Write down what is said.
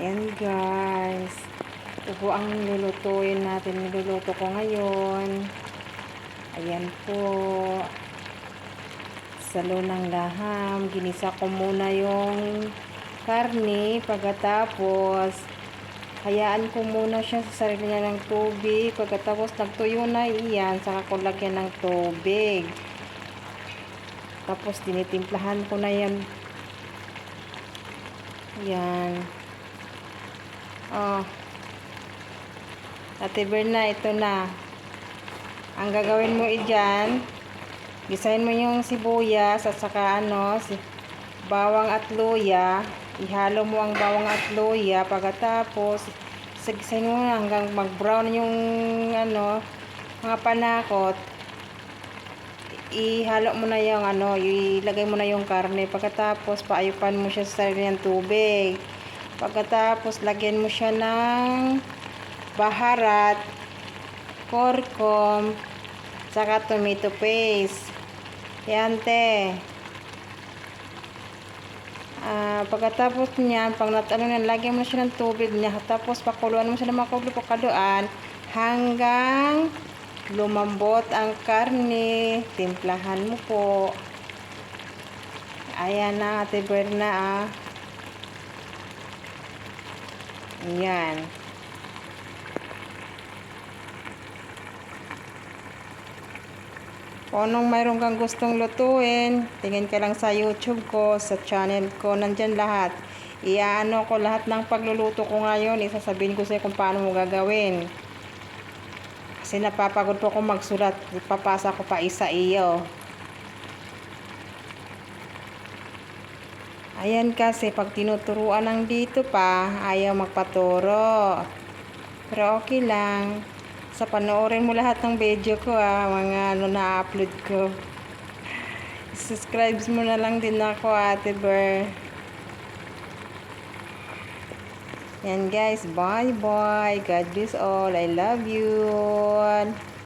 Ayan guys. Ito po ang lulutuin natin. Niluluto ko ngayon. Ayan po. Salo ng laham. Ginisa ko muna yung karne. Pagkatapos, hayaan ko muna siya sa sarili niya ng tubig. Pagkatapos nagtuyo na iyan, saka ko lagyan ng tubig. Tapos tinitimplahan ko na yan. Yan. Oh. Ate Berna, ito na. Ang gagawin mo dyan, gisahin mo yung sibuyas at saka bawang at luya. Ihalo mo ang bawang at luya. Pagkatapos, gisahin mo hanggang mag-brown yung mga panakot. Ihalo mo na yung ilagay mo na yung karne. Pagkatapos, paayupan mo siya sa sarili ng tubig. Pagkatapos, lagyan mo siya ng baharat, korkom, saka tomato paste. Yan te. Pagkatapos niyan, pag lagyan mo siya ng tubig niya. Tapos, pakuluan mo siya ng pakaluan hanggang lumambot ang karne. Timplahan mo po. Ayan na, Ate Berna. Ayan. Kung anong mayroon kang gustong lutuin, tingin ka lang sa YouTube ko, sa channel ko, nandyan lahat. Iaano ko lahat ng pagluluto ko ngayon, isasabihin ko sa'yo kung paano mo gagawin. Kasi napapagod po akong magsulat, ipapasa ko pa isa iyo. Ayan kasi, pag tinuturuan ng dito pa, ayaw magpaturo. Pero okay lang. Sa panoorin mo lahat ng video ko mga na-upload ko. Subscribe mo na lang din ako, Ate Ber. Yan guys, bye bye. God bless all. I love you.